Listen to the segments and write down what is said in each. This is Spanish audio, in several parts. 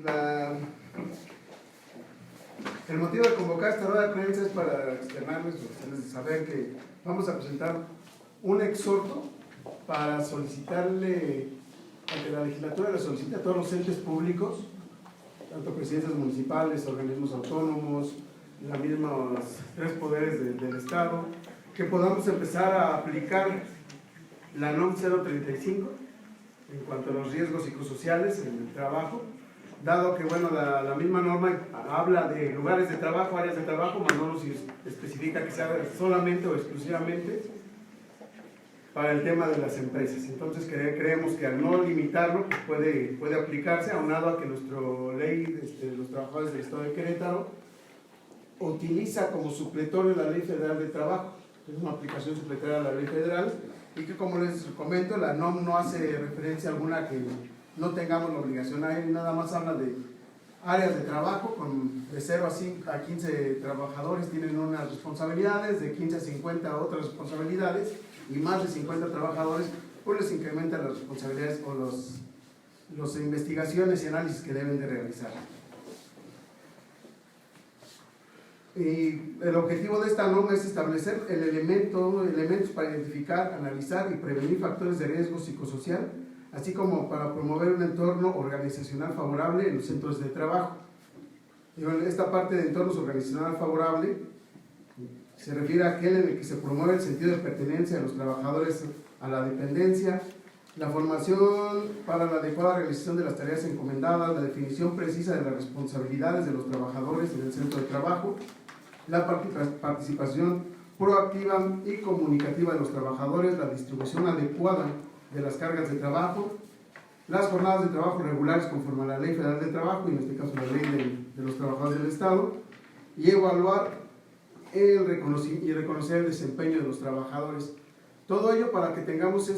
La, el motivo de convocar esta rueda de prensa es para externarles o hacerles saber que vamos a presentar un exhorto para solicitarle, ante la legislatura le solicita a todos los entes públicos, tanto presidencias municipales, organismos autónomos, los mismos tres poderes del Estado, que podamos empezar a aplicar la NOM 035 en cuanto a los riesgos psicosociales en el trabajo, dado que bueno, la misma norma habla de lugares de trabajo, áreas de trabajo, mas no nos especifica que sea solamente o exclusivamente para el tema de las empresas. Entonces creemos que al no limitarlo pues puede aplicarse, aunado a que nuestra ley de los trabajadores del Estado de Querétaro utiliza como supletorio la Ley Federal de Trabajo, es una aplicación supletoria a la Ley Federal, y que, como les comento, la NOM no hace referencia alguna a que no tengamos la obligación. Ahí nada más habla de áreas de trabajo, de 0 a 15 trabajadores tienen unas responsabilidades, de 15 a 50 otras responsabilidades, y más de 50 trabajadores pues les incrementan las responsabilidades o las investigaciones y análisis que deben de realizar. Y el objetivo de esta norma es establecer elementos para identificar, analizar y prevenir factores de riesgo psicosocial, así como para promover un entorno organizacional favorable en los centros de trabajo. Y bueno, esta parte de entornos organizacional favorable se refiere a aquel en el que se promueve el sentido de pertenencia de los trabajadores a la dependencia, la formación para la adecuada realización de las tareas encomendadas, la definición precisa de las responsabilidades de los trabajadores en el centro de trabajo, la participación proactiva y comunicativa de los trabajadores, la distribución adecuada de las cargas de trabajo, las jornadas de trabajo regulares conforme a la Ley Federal de Trabajo, y en este caso la Ley de los Trabajadores del Estado, y evaluar y reconocer el desempeño de los trabajadores. Todo ello para que tengamos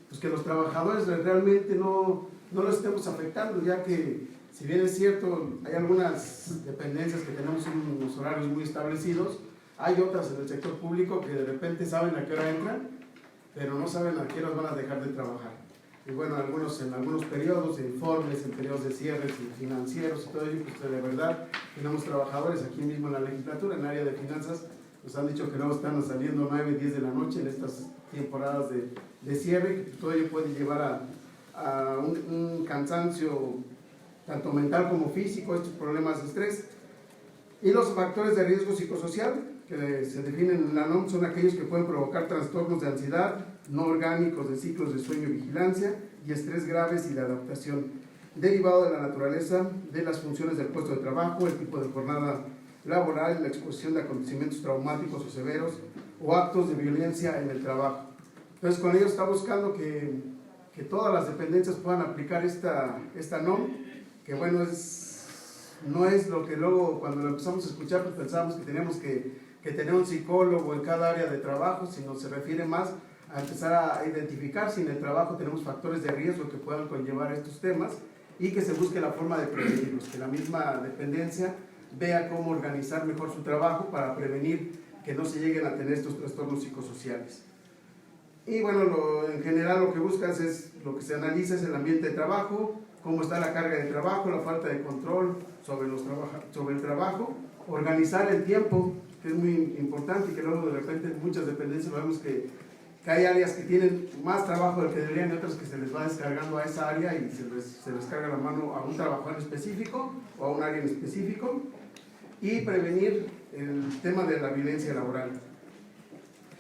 pues que los trabajadores realmente no los estemos afectando, ya que si bien es cierto, hay algunas dependencias que tenemos unos horarios muy establecidos, hay otras en el sector público que de repente saben a qué hora entran, pero no saben a qué horas van a dejar de trabajar. Y bueno, en algunos periodos, informes, en periodos de cierres financieros y todo ello, pues de verdad tenemos trabajadores aquí mismo en la legislatura, en el área de finanzas, nos han dicho que luego están saliendo 9, 10 de la noche en estas temporadas de cierre, que todo ello puede llevar a un cansancio tanto mental como físico, estos problemas de estrés. Y los factores de riesgo psicosocial que se definen en la NOM son aquellos que pueden provocar trastornos de ansiedad, no orgánicos de ciclos de sueño y vigilancia, y estrés graves y de adaptación, derivado de la naturaleza de las funciones del puesto de trabajo, el tipo de jornada laboral, la exposición de acontecimientos traumáticos o severos, o actos de violencia en el trabajo. Entonces, con ello está buscando que todas las dependencias puedan aplicar esta NOM, que bueno, no es lo que luego cuando lo empezamos a escuchar pues pensábamos que teníamos que tener un psicólogo en cada área de trabajo, sino se refiere más a empezar a identificar si en el trabajo tenemos factores de riesgo que puedan conllevar estos temas, y que se busque la forma de prevenirlos, que la misma dependencia vea cómo organizar mejor su trabajo para prevenir que no se lleguen a tener estos trastornos psicosociales. Y bueno, en general lo que buscas lo que se analiza es el ambiente de trabajo, cómo está la carga de trabajo, la falta de control sobre el trabajo, organizar el tiempo, que es muy importante, y que luego de repente en muchas dependencias vemos que hay áreas que tienen más trabajo del que deberían y otras que se les va descargando a esa área y se les carga la mano a un trabajador específico o a un área en específico, y prevenir el tema de la violencia laboral.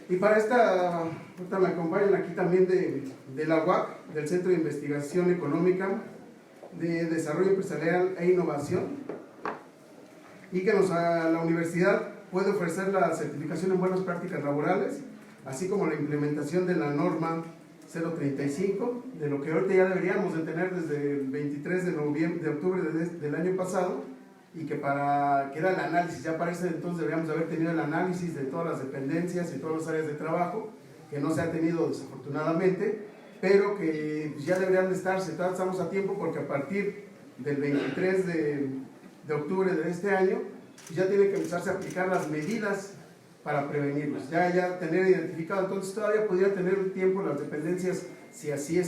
Y para ahorita me acompañan aquí también de la UAC, del Centro de Investigación Económica, de Desarrollo Empresarial e Innovación, y que la universidad puede ofrecer la certificación en buenas prácticas laborales, así como la implementación de la norma 035, de lo que ahorita ya deberíamos de tener desde el 23 de octubre del año pasado, y que era el análisis, ya para ese entonces deberíamos haber tenido el análisis de todas las dependencias y todas las áreas de trabajo, que no se ha tenido desafortunadamente, pero que ya deberían de estarse. Estamos a tiempo, porque a partir del 23 de octubre de este año ya tienen que empezarse a aplicar las medidas para prevenirlos, ya tener identificado. Entonces todavía podría tener tiempo las dependencias si así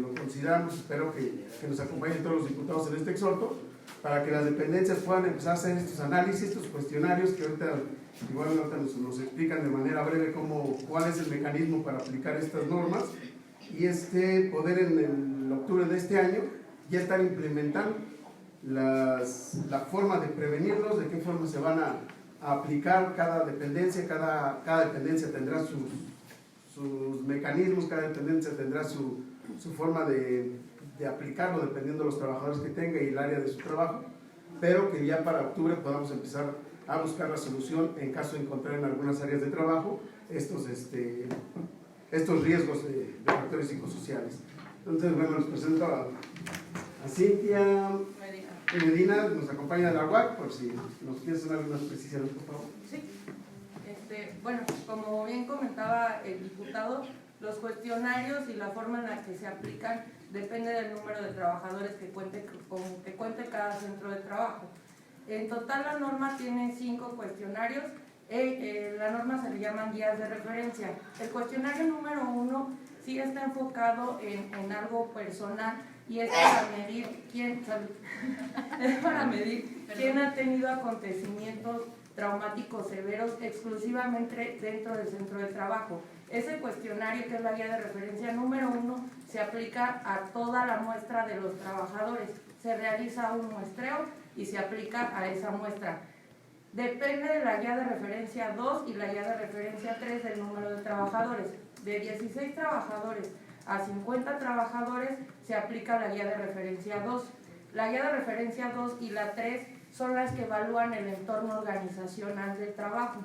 lo consideramos, espero que nos acompañen todos los diputados en este exhorto, para que las dependencias puedan empezar a hacer estos análisis, estos cuestionarios, que ahorita nos explican de manera breve cuál es el mecanismo para aplicar estas normas, y poder en octubre de este año ya estar implementando la forma de prevenirlos, de qué forma se van a aplicar cada dependencia. Cada dependencia tendrá sus mecanismos, cada dependencia tendrá su forma de aplicarlo dependiendo de los trabajadores que tenga y el área de su trabajo, pero que ya para octubre podamos empezar a buscar la solución en caso de encontrar en algunas áreas de trabajo estos riesgos de factores psicosociales. Entonces, bueno, les presento a Cintia Medina, nos acompaña de la UAC, por si nos quieres hacer algunas precisiones, por favor. Sí. Bueno, como bien comentaba el diputado, los cuestionarios y la forma en la que se aplican depende del número de trabajadores que cuente cada centro de trabajo. En total la norma tiene 5 cuestionarios. La norma se le llaman guías de referencia. El cuestionario número 1 sí está enfocado en algo personal y es para medir quién ha tenido acontecimientos traumáticos severos exclusivamente dentro del centro de trabajo. Ese cuestionario, que es la guía de referencia número 1, se aplica a toda la muestra de los trabajadores. Se realiza un muestreo y se aplica a esa muestra. Depende de la guía de referencia 2 y la guía de referencia 3 del número de trabajadores. De 16 trabajadores a 50 trabajadores se aplica la guía de referencia 2. La guía de referencia 2 y la 3 son las que evalúan el entorno organizacional del trabajo.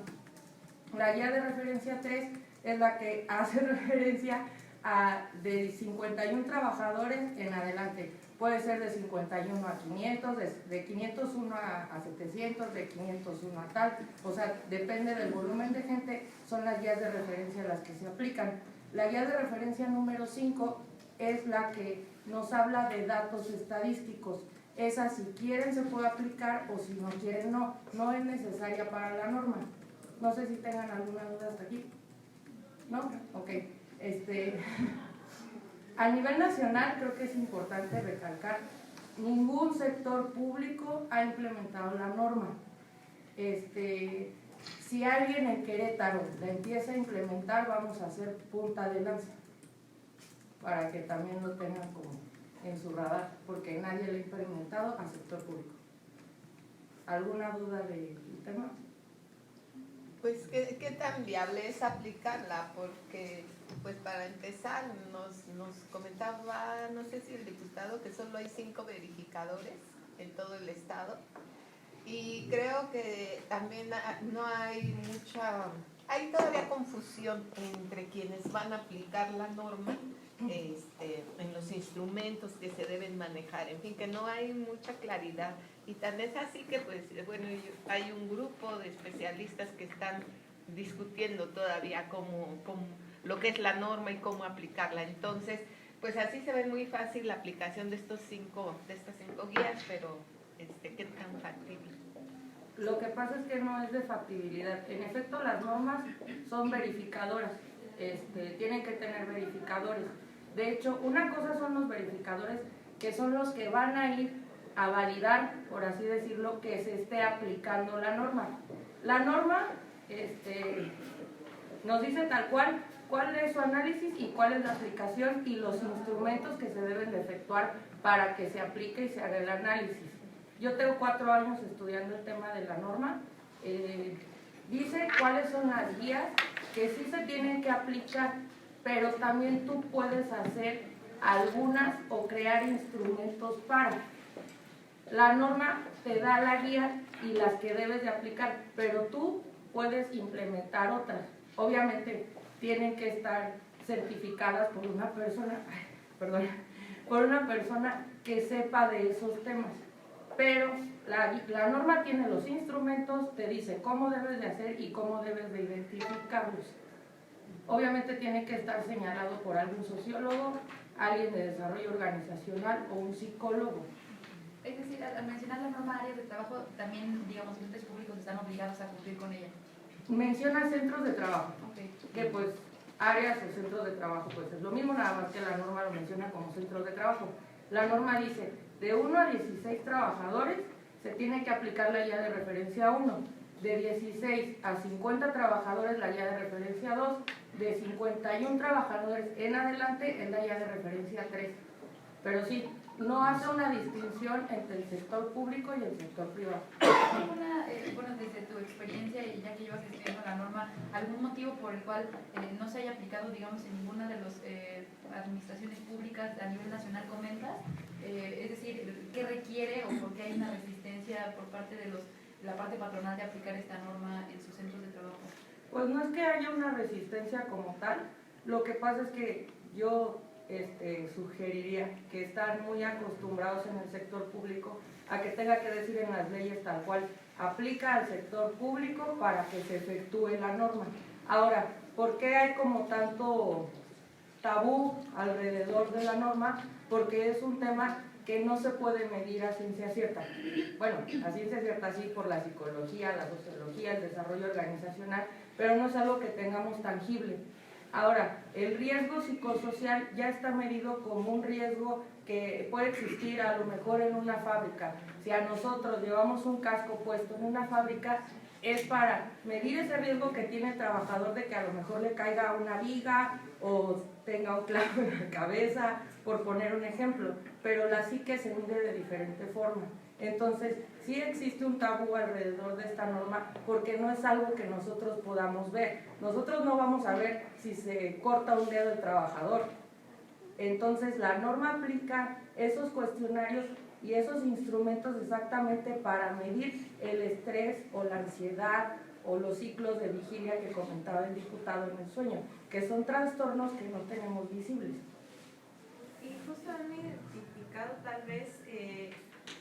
La guía de referencia 3 es la que hace referencia a de 51 trabajadores en adelante. Puede ser de 51 a 500, de 501 a 700, de 501 a tal. O sea, depende del volumen de gente, son las guías de referencia las que se aplican. La guía de referencia número 5 es la que nos habla de datos estadísticos. Esa, si quieren, se puede aplicar, o si no quieren, no. No es necesaria para la norma. No sé si tengan alguna duda hasta aquí. ¿No? Ok. A nivel nacional creo que es importante recalcar, ningún sector público ha implementado la norma. Si alguien en Querétaro la empieza a implementar, vamos a hacer punta de lanza, para que también lo tengan como en su radar, porque nadie lo ha implementado al sector público. ¿Alguna duda del tema? Pues, ¿qué tan viable es aplicarla? Porque, pues, para empezar, nos comentaba, no sé si el diputado, que solo hay 5 verificadores en todo el estado. Y creo que también no hay hay todavía confusión entre quienes van a aplicar la norma, en los instrumentos que se deben manejar, en fin, que no hay mucha claridad. Y tan es así que, pues, bueno, hay un grupo de especialistas que están discutiendo todavía cómo lo que es la norma y cómo aplicarla. Entonces, pues así se ve muy fácil la aplicación de estas 5 guías, pero ¿qué tan factible? Lo que pasa es que no es de factibilidad. En efecto, las normas son verificadoras, tienen que tener verificadores. De hecho, una cosa son los verificadores, que son los que van a ir a validar, por así decirlo, que se esté aplicando la norma. La norma nos dice tal cuál es su análisis y cuál es la aplicación y los instrumentos que se deben de efectuar para que se aplique y se haga el análisis. Yo tengo 4 años estudiando el tema de la norma. Dice cuáles son las guías que sí se tienen que aplicar, pero también tú puedes hacer algunas o crear instrumentos para. La norma te da la guía y las que debes de aplicar, pero tú puedes implementar otras. Obviamente tienen que estar certificadas por una persona, por una persona que sepa de esos temas. Pero la norma tiene los instrumentos, te dice cómo debes de hacer y cómo debes de identificarlos. Obviamente tiene que estar señalado por algún sociólogo, alguien de desarrollo organizacional o un psicólogo. Es decir, al mencionar la norma áreas de trabajo, también, digamos, los entes públicos están obligados a cumplir con ella. Menciona centros de trabajo, Okay. que pues áreas o centros de trabajo, pues es lo mismo, nada más que la norma lo menciona como centros de trabajo. La norma dice, de 1 a 16 trabajadores se tiene que aplicar la guía de referencia 1, de 16 a 50 trabajadores la guía de referencia 2, de 51 trabajadores en adelante es la guía de referencia 3. Pero sí, no hace una distinción entre el sector público y el sector privado. ¿Hay bueno, desde tu experiencia y ya que llevas estudiando la norma, algún motivo por el cual no se haya aplicado, digamos, en ninguna de las administraciones públicas a nivel nacional, comentas? Es decir, ¿qué requiere o por qué hay una resistencia por parte de la parte patronal de aplicar esta norma en sus centros de trabajo? Pues no es que haya una resistencia como tal, lo que pasa es que yo sugeriría que están muy acostumbrados en el sector público a que tenga que decir en las leyes tal cual, aplica al sector público para que se efectúe la norma. Ahora, ¿por qué hay como tanto tabú alrededor de la norma? Porque es un tema que no se puede medir a ciencia cierta. Bueno, a ciencia cierta sí por la psicología, la sociología, el desarrollo organizacional, pero no es algo que tengamos tangible. Ahora, el riesgo psicosocial ya está medido como un riesgo que puede existir a lo mejor en una fábrica. Si a nosotros llevamos un casco puesto en una fábrica, es para medir ese riesgo que tiene el trabajador de que a lo mejor le caiga una viga o tenga un clavo en la cabeza, por poner un ejemplo, pero la psique se mide de diferente forma. Entonces, sí existe un tabú alrededor de esta norma porque no es algo que nosotros podamos ver. Nosotros no vamos a ver si se corta un dedo el trabajador. Entonces, la norma aplica esos cuestionarios y esos instrumentos exactamente para medir el estrés o la ansiedad o los ciclos de vigilia que comentaba el diputado en el sueño, que son trastornos que no tenemos visibles. Y justo han identificado tal vez,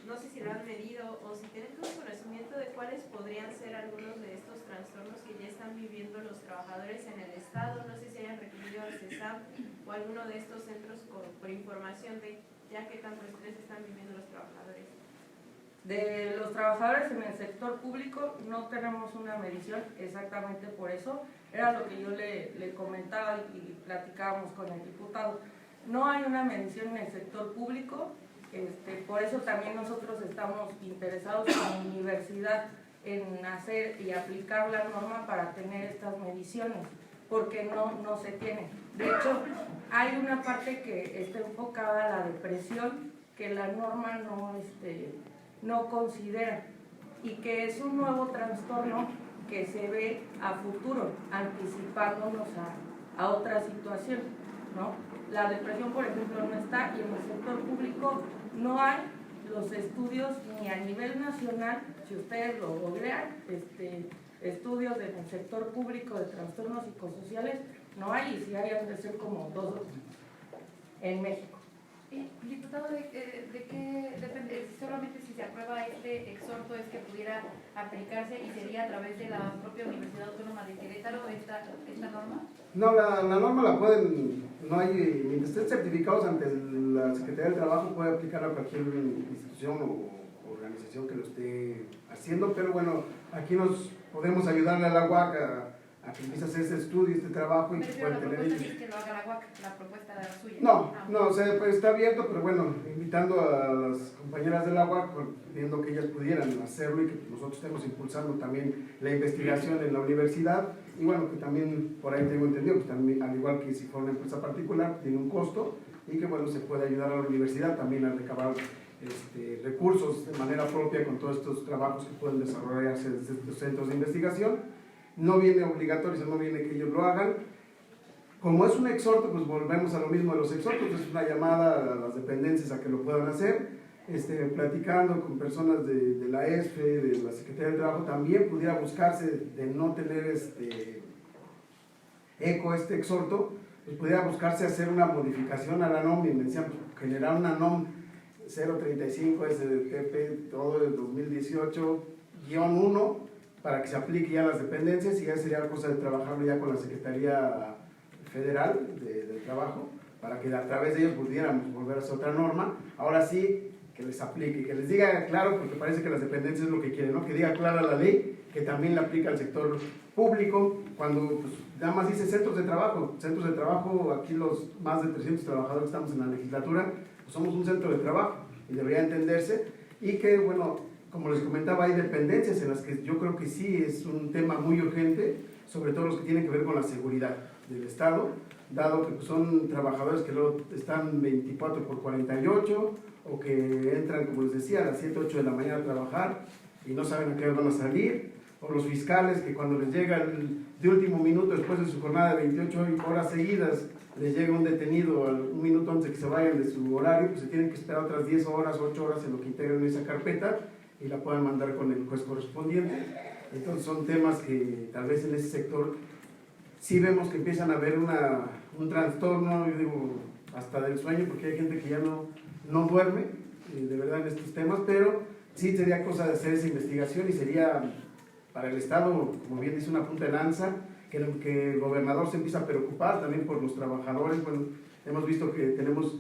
no sé si lo han medido o si tienen un conocimiento de cuáles podrían ser algunos de estos trastornos que ya están viviendo los trabajadores en el Estado. No sé si hayan requerido al CESAM o alguno de estos centros por información de ya qué tanto estrés están viviendo los trabajadores. De los trabajadores en el sector público no tenemos una medición exactamente por eso. Era lo que yo le comentaba y platicábamos con el diputado. No hay una medición en el sector público, por eso también nosotros estamos interesados como universidad en hacer y aplicar la norma para tener estas mediciones, porque no se tiene. De hecho, hay una parte que está enfocada a la depresión que la norma no considera y que es un nuevo trastorno que se ve a futuro, anticipándonos a otra situación, ¿no? La depresión, por ejemplo, no está, y en el sector público no hay los estudios ni a nivel nacional, si ustedes lo googlean, estudios en el sector público de trastornos psicosociales, no hay, y si hay, han de ser como 2 o 3 en México. Diputado, ¿de qué depende? Solamente si se aprueba este exhorto es que pudiera aplicarse y sería a través de la propia Universidad Autónoma de Querétaro esta norma. No, la norma la pueden, no hay, mientras estén certificados ante la Secretaría del Trabajo, puede aplicar a cualquier institución o organización que lo esté haciendo, pero bueno, aquí nos podemos ayudarle a la UAC a que empiece a hacer este estudio, este trabajo y que puedan tener ellos. ¿Es que lo haga la UAC, la propuesta suya? No, o sea, pues está abierto, pero bueno, invitando a las compañeras de la UAC, viendo que ellas pudieran hacerlo y que nosotros estemos impulsando también la investigación en la universidad. Y bueno, que también por ahí tengo entendido que también, al igual que si fuera una empresa particular, tiene un costo y que bueno, se puede ayudar a la universidad también a recabar recursos de manera propia con todos estos trabajos que pueden desarrollarse desde estos centros de investigación. No viene obligatorio, no viene que ellos lo hagan. Como es un exhorto, pues volvemos a lo mismo de los exhortos, es una llamada a las dependencias a que lo puedan hacer. Platicando con personas de la ESFE, de la Secretaría del Trabajo, también pudiera buscarse de no tener eco este exhorto, pues pudiera buscarse hacer una modificación a la NOM, y me decían, pues, generar una NOM 035 SDP, todo el 2018-1, para que se aplique ya a las dependencias, y ya sería cosa de trabajarlo ya con la Secretaría Federal del Trabajo, para que a través de ellos pudiéramos volver a hacer otra norma. Ahora sí, que que les aplique, que les diga claro, porque parece que las dependencias es lo que quieren, ¿no? Que diga clara la ley, que también la aplica al sector público, cuando pues, nada más dice centros de trabajo, aquí los más de 300 trabajadores que estamos en la legislatura, pues somos un centro de trabajo y debería entenderse, y que bueno, como les comentaba, hay dependencias en las que yo creo que sí es un tema muy urgente, sobre todo los que tienen que ver con la seguridad del Estado, dado que pues, son trabajadores que luego están 24/48 o que entran, como les decía, a las 7, 8 de la mañana a trabajar y no saben a qué hora van a salir, o los fiscales que cuando les llega de último minuto después de su jornada de 28 horas seguidas, les llega un detenido un minuto antes de que se vayan de su horario, pues se tienen que esperar otras 10 horas, 8 horas en lo que integran esa carpeta y la puedan mandar con el juez correspondiente. Entonces son temas que tal vez en ese sector sí vemos que empiezan a haber un trastorno, yo digo, hasta del sueño, porque hay gente que ya no duerme, de verdad, en estos temas, pero sí sería cosa de hacer esa investigación y sería para el Estado, como bien dice, una punta de lanza, que el gobernador se empieza a preocupar también por los trabajadores. Bueno, hemos visto que tenemos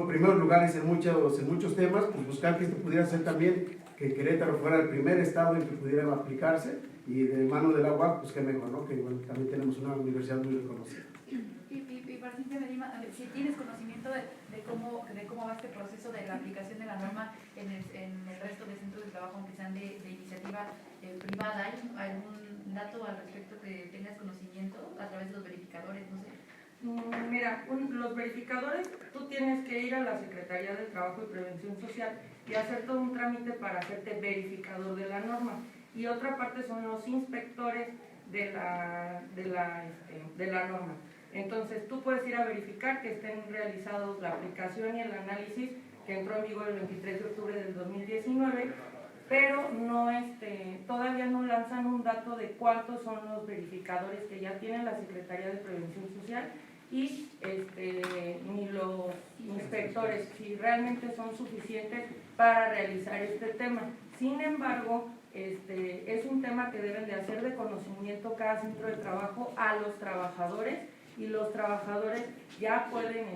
primeros lugares en muchos temas, pues buscar que esto pudiera ser también, que Querétaro fuera el primer estado en que pudiera aplicarse, y de mano del agua, pues qué mejor, ¿no? Que bueno, también tenemos una universidad muy reconocida. Y para Cintia Medina, si tienes conocimiento de cómo va este proceso de la aplicación de la norma en el resto de centros de trabajo, aunque sean de iniciativa privada, ¿hay algún dato al respecto que tengas conocimiento a través de los verificadores? No sé. Mira, los verificadores, tú tienes que ir a la Secretaría de Trabajo y Prevención Social y hacer todo un trámite para hacerte verificador de la norma. Y otra parte son los inspectores de la norma. Entonces tú puedes ir a verificar que estén realizados la aplicación y el análisis que entró en vigor el 23 de octubre del 2019, pero no, todavía no lanzan un dato de cuántos son los verificadores que ya tiene la Secretaría de Prevención Social y ni los inspectores, si realmente son suficientes para realizar este tema. Sin embargo, es un tema que deben de hacer de conocimiento cada centro de trabajo a los trabajadores, y los trabajadores ya pueden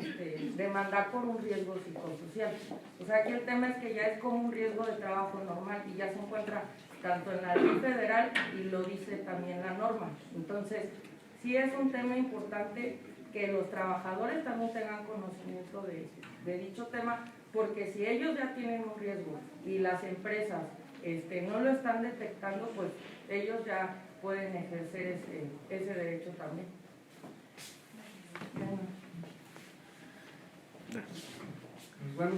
demandar por un riesgo psicosocial. O sea, aquí el tema es que ya es como un riesgo de trabajo normal y ya se encuentra tanto en la ley federal y lo dice también la norma. Entonces, sí es un tema importante que los trabajadores también tengan conocimiento de dicho tema, porque si ellos ya tienen un riesgo y las empresas no lo están detectando, pues ellos ya pueden ejercer ese derecho también. Bueno,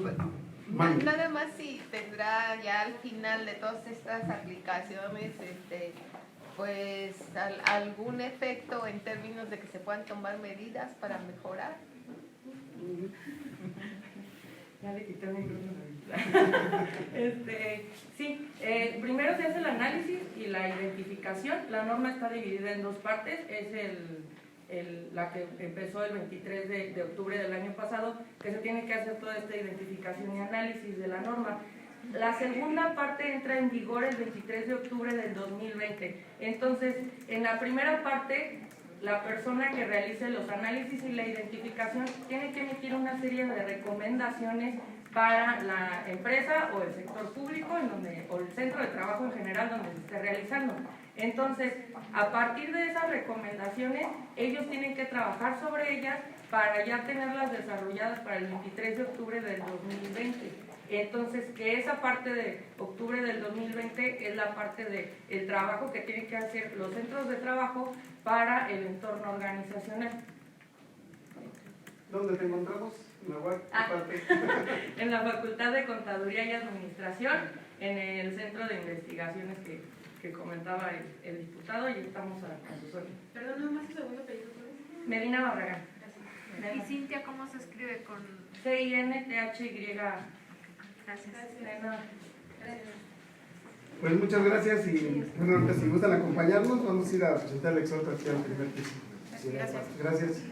nada más si tendrá ya al final de todas estas aplicaciones pues algún efecto en términos de que se puedan tomar medidas para mejorar. Ya le quité mi sí, primero se hace el análisis y la identificación. La norma está dividida en dos partes. Es la que empezó el 23 de octubre del año pasado, que se tiene que hacer toda esta identificación y análisis de la norma. La segunda parte entra en vigor el 23 de octubre del 2020. Entonces, en la primera parte, la persona que realice los análisis y la identificación tiene que emitir una serie de recomendaciones para la empresa o el sector público o el centro de trabajo en general donde se esté realizando. Entonces, a partir de esas recomendaciones, ellos tienen que trabajar sobre ellas para ya tenerlas desarrolladas para el 23 de octubre del 2020. Entonces, que esa parte de octubre del 2020 es la parte del trabajo que tienen que hacer los centros de trabajo para el entorno organizacional. ¿Dónde te encontramos? En la web, en la Facultad de Contaduría y Administración, en el Centro de Investigaciones que comentaba el diputado, y estamos a sus órdenes. Perdón, nada más un segundo apellido. Medina Barragán. ¿Y Cintia cómo se escribe? Con CINTHY. Gracias. Pues muchas gracias y bueno, ahorita si gustan acompañarnos, vamos a ir a presentar el exhorto aquí al primer piso. Gracias. Gracias.